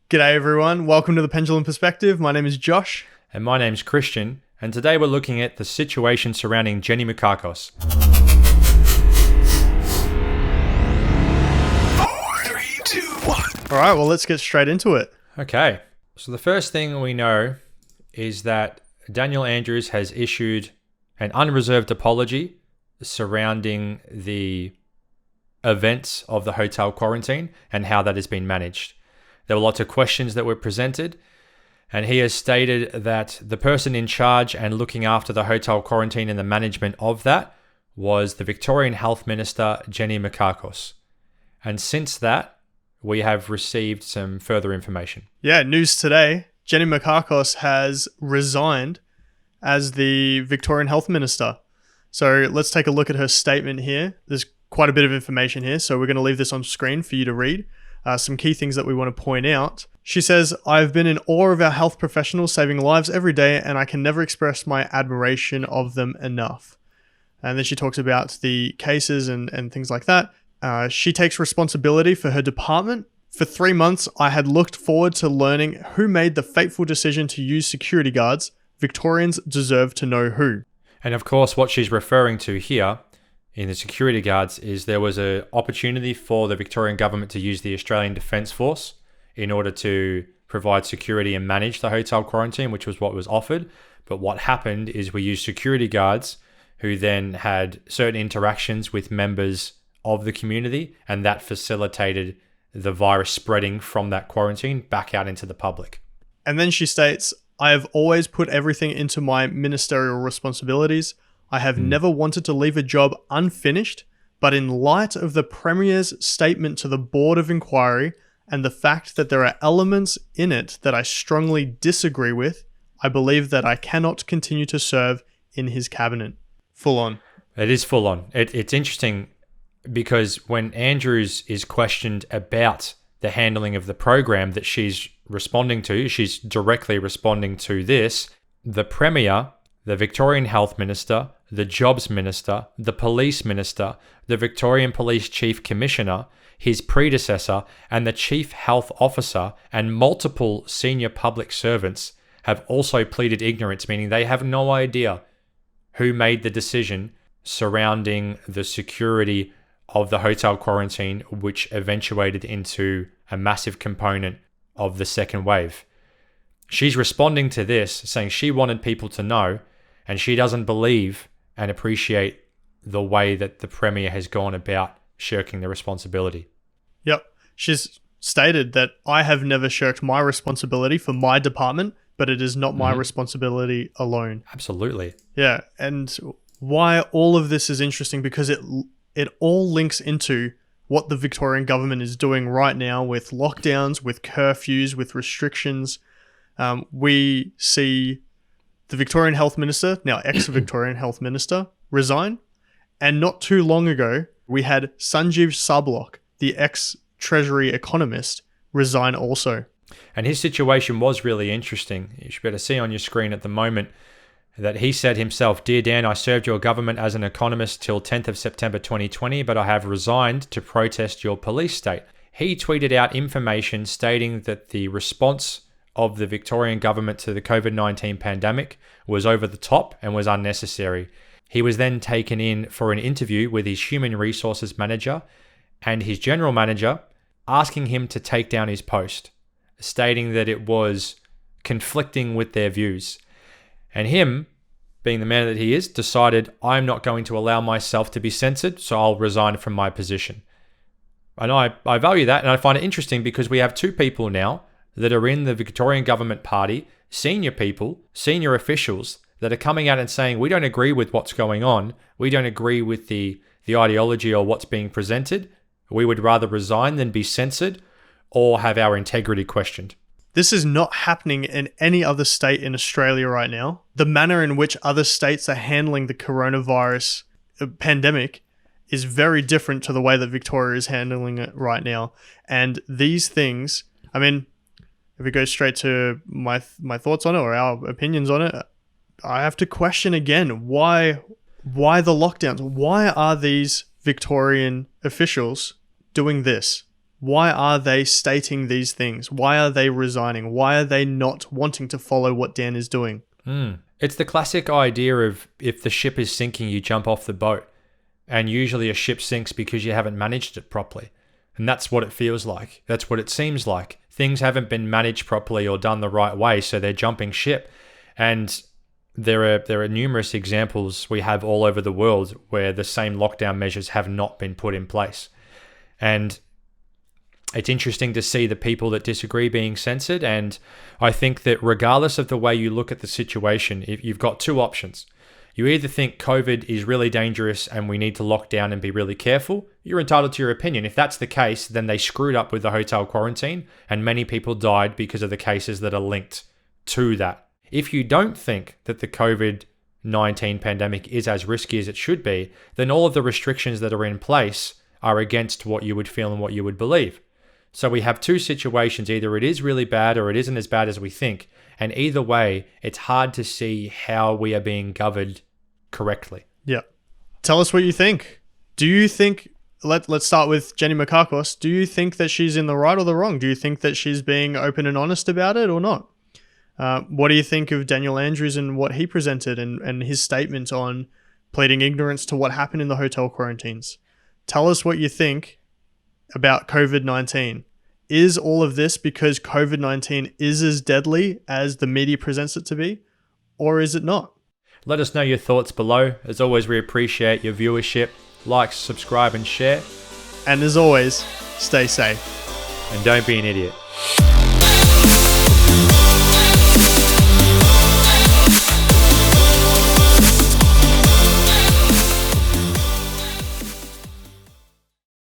G'day everyone, welcome to the Pendulum Perspective. My name is Josh. And my name's Christian, and today we're looking at the situation surrounding Jenny Mikakos. 4, 3, 2, 1. Alright, well let's get straight into it. Okay, so the first thing we know is that Daniel Andrews has issued an unreserved apology surrounding the events of the hotel quarantine and how that has been managed. There were lots of questions that were presented, and he has stated that the person in charge and looking after the hotel quarantine and the management of that was the Victorian Health Minister, Jenny Mikakos. And since that, we have received some further information. Yeah, news today. Jenny Mikakos has resigned as the Victorian Health Minister. So let's take a look at her statement here. There's quite a bit of information here, so we're going to leave this on screen for you to read. Some key things that we want to point out. She says, "I've been in awe of our health professionals saving lives every day, and I can never express my admiration of them enough." And then she talks about the cases and things like that. She takes responsibility for her department. "For 3 months, I had looked forward to learning who made the fateful decision to use security guards. Victorians deserve to know who." And of course, what she's referring to here in the security guards is there was an opportunity for the Victorian government to use the Australian Defence Force in order to provide security and manage the hotel quarantine, which was what was offered. But what happened is we used security guards who then had certain interactions with members of the community, and that facilitated the virus spreading from that quarantine back out into the public. And then she states, "I have always put everything into my ministerial responsibilities. I have never wanted to leave a job unfinished, but in light of the Premier's statement to the Board of Inquiry and the fact that there are elements in it that I strongly disagree with, I believe that I cannot continue to serve in his cabinet." Full on. It is full on. It's interesting because when Andrews is questioned about the handling of the program that she's responding to, she's directly responding to this. The Premier, the Victorian Health Minister, the Jobs Minister, the Police Minister, the Victorian Police Chief Commissioner, his predecessor, and the Chief Health Officer, and multiple senior public servants have also pleaded ignorance, meaning they have no idea who made the decision surrounding the security of the hotel quarantine, which eventuated into a massive component of the second wave. She's responding to this, saying she wanted people to know, and she doesn't believe and appreciate the way that the Premier has gone about shirking the responsibility. Yep. She's stated that I have never shirked my responsibility for my department, but it is not my responsibility alone. Absolutely. Yeah. And why all of this is interesting, because it all links into what the Victorian government is doing right now with lockdowns, with curfews, with restrictions. We see the Victorian Health Minister, now ex-Victorian Health Minister, resign. And not too long ago, we had Sanjeev Sablock, the ex-Treasury economist, resign also. And his situation was really interesting. You should better see on your screen at the moment that he said himself, "Dear Dan, I served your government as an economist till 10th of September 2020, but I have resigned to protest your police state." He tweeted out information stating that the response of the Victorian government to the COVID-19 pandemic was over the top and was unnecessary. He was then taken in for an interview with his human resources manager and his general manager, asking him to take down his post, stating that it was conflicting with their views. And him, being the man that he is, decided, "I'm not going to allow myself to be censored, so I'll resign from my position." And I value that, and I find it interesting because we have two people now that are in the Victorian government party, senior people, senior officials, that are coming out and saying, we don't agree with what's going on. We don't agree with the ideology or what's being presented. We would rather resign than be censored or have our integrity questioned. This is not happening in any other state in Australia right now. The manner in which other states are handling the coronavirus pandemic is very different to the way that Victoria is handling it right now. And these things, I mean, if we go straight to my thoughts on it or our opinions on it, I have to question again, why the lockdowns? Why are these Victorian officials doing this? Why are they stating these things? Why are they resigning? Why are they not wanting to follow what Dan is doing? It's the classic idea of if the ship is sinking, you jump off the boat. And usually a ship sinks because you haven't managed it properly. And that's what it feels like. That's what it seems like. Things haven't been managed properly or done the right way, so they're jumping ship. And there are numerous examples we have all over the world where the same lockdown measures have not been put in place. And it's interesting to see the people that disagree being censored. And I think that regardless of the way you look at the situation, if you've got two options. You either think COVID is really dangerous and we need to lock down and be really careful. You're entitled to your opinion. If that's the case, then they screwed up with the hotel quarantine and many people died because of the cases that are linked to that. If you don't think that the COVID-19 pandemic is as risky as it should be, then all of the restrictions that are in place are against what you would feel and what you would believe. So we have two situations. Either it is really bad or it isn't as bad as we think. And either way, it's hard to see how we are being governed correctly. Yeah. Tell us what you think. Do you think, let's start with Jenny Mikakos. Do you think that she's in the right or the wrong? Do you think that she's being open and honest about it or not? What do you think of Daniel Andrews and what he presented and his statement on pleading ignorance to what happened in the hotel quarantines? Tell us what you think about COVID-19. Is all of this because COVID-19 is as deadly as the media presents it to be, or is it not? Let us know your thoughts below. As always, we appreciate your viewership. Like, subscribe, and share. And as always, stay safe. And don't be an idiot.